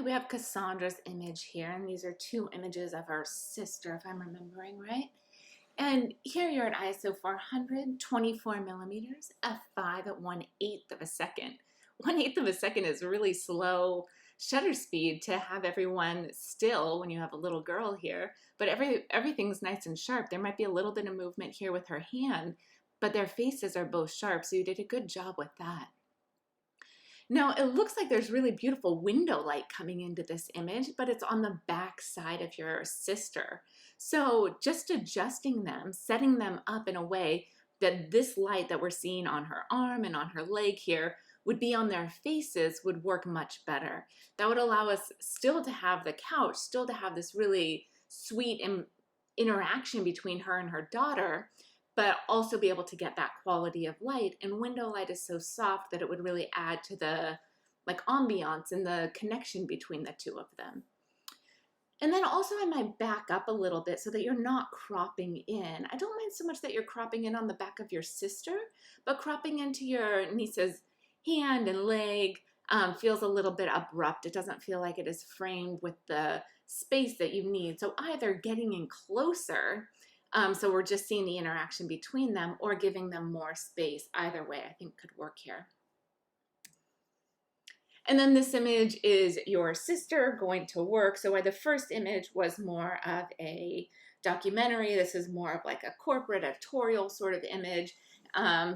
Okay, we have Cassandra's image here, and these are two images of her sister, if I'm remembering right. And here you're at ISO 400, 24 millimeters, f5 at 1/8 of a second. 1/8 of a second is really slow shutter speed to have everyone still when you have a little girl here, but everything's nice and sharp. There might be a little bit of movement here with her hand, but their faces are both sharp, so you did a good job with that. Now, it looks like there's really beautiful window light coming into this image, but it's on the back side of your sister. So just adjusting them, setting them up in a way that this light that we're seeing on her arm and on her leg here would be on their faces would work much better. That would allow us still to have the couch, still to have this really sweet interaction between her and her daughter, but also be able to get that quality of light. And window light is so soft that it would really add to the like ambiance and the connection between the two of them. And then also I might back up a little bit so that you're not cropping in. I don't mind so much that you're cropping in on the back of your sister, but cropping into your niece's hand and leg feels a little bit abrupt. It doesn't feel like it is framed with the space that you need. So either getting in closer, so we're just seeing the interaction between them, or giving them more space. Either way, I think could work here. And then this image is your sister going to work. So where the first image was more of a documentary, this is more of like a corporate editorial sort of image.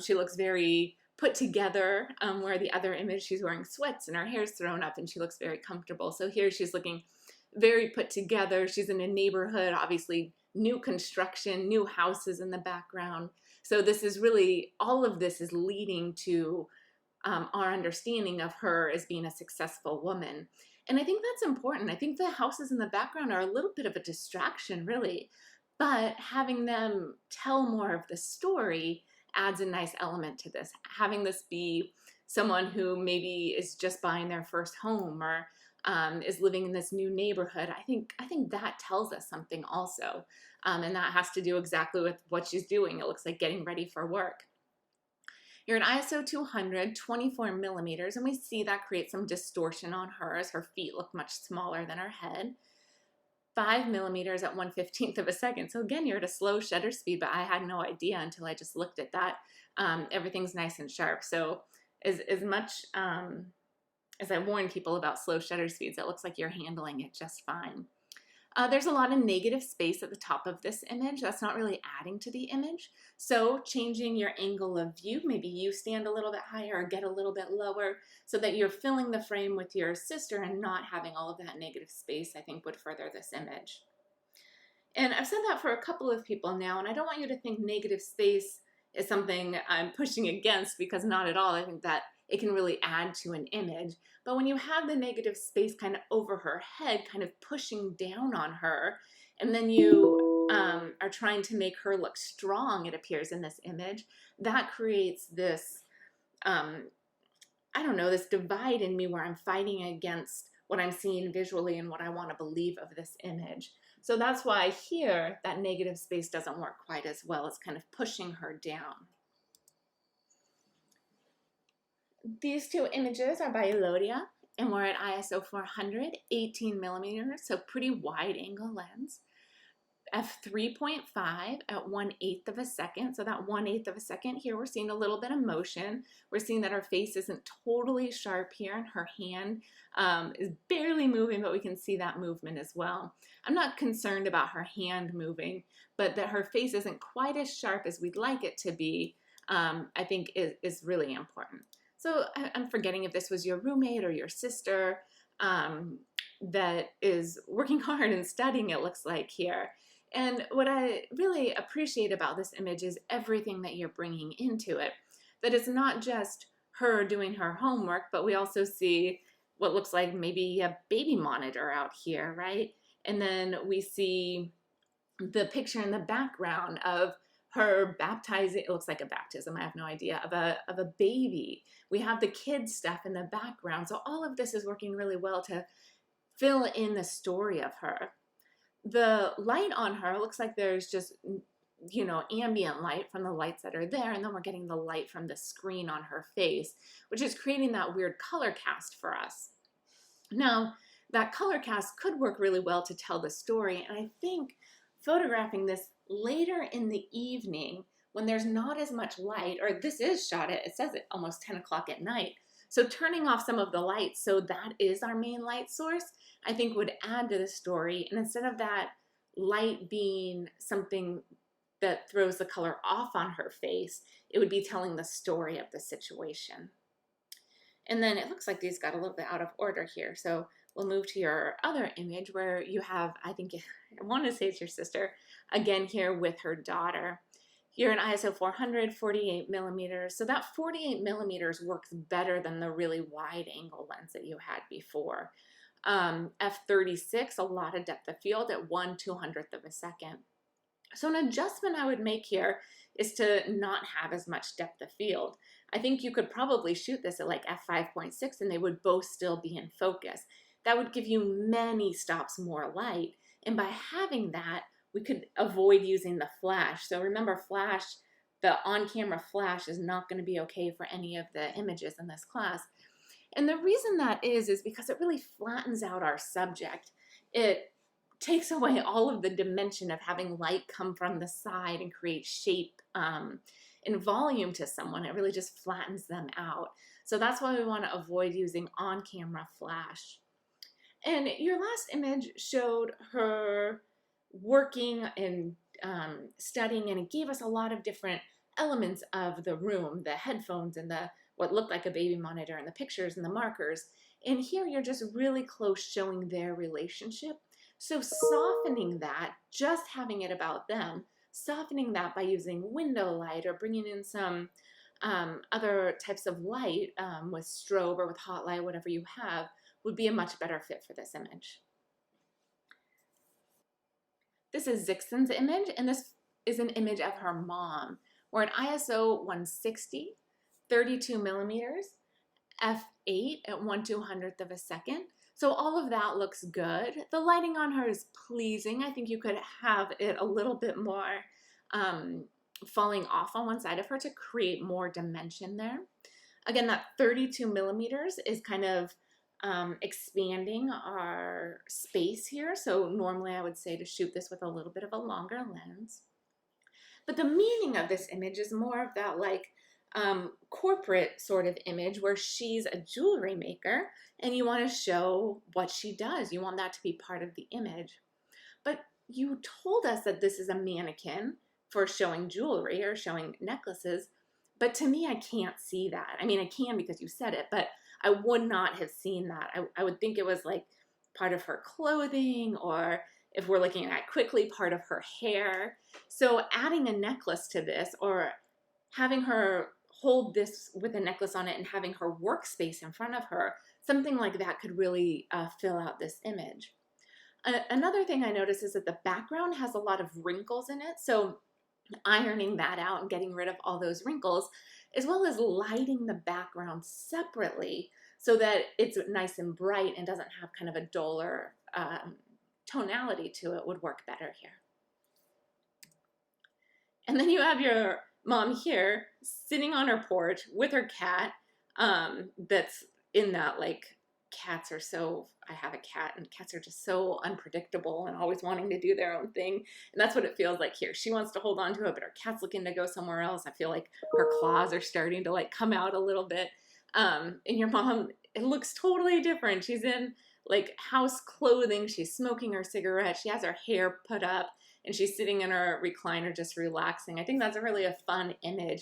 She looks very put together, where the other image, she's wearing sweats and her hair's thrown up and she looks very comfortable. So here she's looking very put together. She's in a neighborhood, obviously new construction, new houses in the background. So this is really, all of this is leading to our understanding of her as being a successful woman. And I think that's important. I think the houses in the background are a little bit of a distraction, really, but having them tell more of the story adds a nice element to this. Having this be someone who maybe is just buying their first home or is living in this new neighborhood, I think that tells us something also. And that has to do exactly with what she's doing. It looks like getting ready for work. You're at ISO 200, 24 millimeters, and we see that creates some distortion on her as her feet look much smaller than her head. 5 millimeters at 1/15 of a second. So again, you're at a slow shutter speed, but I had no idea until I just looked at that. Everything's nice and sharp. So as much as I warn people about slow shutter speeds, it looks like you're handling it just fine. There's a lot of negative space at the top of this image. That's not really adding to the image. So changing your angle of view, maybe you stand a little bit higher or get a little bit lower so that you're filling the frame with your sister and not having all of that negative space, I think would further this image. And I've said that for a couple of people now, and I don't want you to think negative space is something I'm pushing against, because not at all. I think that it can really add to an image. But when you have the negative space kind of over her head, kind of pushing down on her, and then you are trying to make her look strong, it appears in this image, that creates this, I don't know, this divide in me where I'm fighting against what I'm seeing visually and what I want to believe of this image. So that's why here, that negative space doesn't work quite as well. It's kind of pushing her down. These two images are by Elodia, and we're at ISO 400, 18 millimeters, so pretty wide angle lens. f3.5 at 1/8 of a second. So that 1/8 of a second here, we're seeing a little bit of motion. We're seeing that her face isn't totally sharp here, and her hand is barely moving, but we can see that movement as well. I'm not concerned about her hand moving, but that her face isn't quite as sharp as we'd like it to be, I think is really important. So I'm forgetting if this was your roommate or your sister that is working hard and studying, it looks like here. And what I really appreciate about this image is everything that you're bringing into it. That it's not just her doing her homework, but we also see what looks like maybe a baby monitor out here, right? And then we see the picture in the background of her baptizing, it looks like a baptism, I have no idea, of a baby. We have the kids stuff in the background. So all of this is working really well to fill in the story of her. The light on her looks like there's just, you know, ambient light from the lights that are there, and then we're getting the light from the screen on her face, which is creating that weird color cast for us. Now, that color cast could work really well to tell the story. And I think photographing this later in the evening when there's not as much light, or this is shot at, it says it almost 10 o'clock at night. So turning off some of the lights so that is our main light source, I think would add to the story. And instead of that light being something that throws the color off on her face, it would be telling the story of the situation. And then it looks like these got a little bit out of order here. So we'll move to your other image where you have, I think, I want to say it's your sister, again here with her daughter. You're in ISO 400, 48 millimeters. So that 48 millimeters works better than the really wide angle lens that you had before. F36, a lot of depth of field at 1/200th of a second. So an adjustment I would make here is to not have as much depth of field. I think you could probably shoot this at like f5.6 and they would both still be in focus. That would give you many stops more light. And by having that, we could avoid using the flash. So remember, flash, the on-camera flash is not going to be okay for any of the images in this class. And the reason that is because it really flattens out our subject. It takes away all of the dimension of having light come from the side and create shape and volume to someone. It really just flattens them out. So that's why we want to avoid using on-camera flash. And your last image showed her working and studying, and it gave us a lot of different elements of the room, the headphones and the what looked like a baby monitor and the pictures and the markers. And here you're just really close showing their relationship. So softening that, just having it about them, softening that by using window light or bringing in some other types of light with strobe or with hot light, whatever you have, would be a much better fit for this image. This is Zixin's image, and this is an image of her mom. We're at ISO 160, 32 millimeters, f8 at 1/200th of a second. So all of that looks good. The lighting on her is pleasing. I think you could have it a little bit more falling off on one side of her to create more dimension there. Again, that 32 millimeters is kind of expanding our space here. So normally I would say to shoot this with a little bit of a longer lens. But the meaning of this image is more of that like corporate sort of image where she's a jewelry maker and you want to show what she does. You want that to be part of the image. But you told us that this is a mannequin for showing jewelry or showing necklaces. But to me, I can't see that. I mean, I can because you said it, but I would not have seen that. I would think it was like part of her clothing, or if we're looking at quickly, part of her hair. So adding a necklace to this, or having her hold this with a necklace on it and having her workspace in front of her, something like that could really fill out this image. Another thing I noticed is that the background has a lot of wrinkles in it. So ironing that out and getting rid of all those wrinkles, as well as lighting the background separately so that it's nice and bright and doesn't have kind of a duller tonality to it, would work better here. And then you have your mom here sitting on her porch with her cat that's in that, like, cats are so, I have a cat and cats are just so unpredictable and always wanting to do their own thing. And that's what it feels like here. She wants to hold on to it, but her cat's looking to go somewhere else. I feel like her claws are starting to like come out a little bit. And your mom, it looks totally different. She's in like house clothing. She's smoking her cigarette. She has her hair put up and she's sitting in her recliner just relaxing. I think that's really a fun image.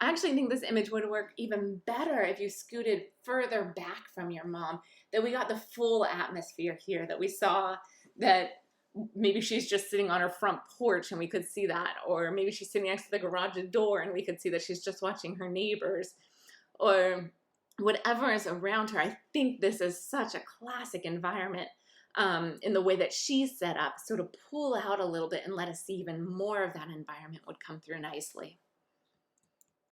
I actually think this image would work even better if you scooted further back from your mom, that we got the full atmosphere here, that we saw that maybe she's just sitting on her front porch and we could see that, or maybe she's sitting next to the garage door and we could see that she's just watching her neighbors, or whatever is around her. I think this is such a classic environment in the way that she's set up. So to pull out a little bit and let us see even more of that environment would come through nicely.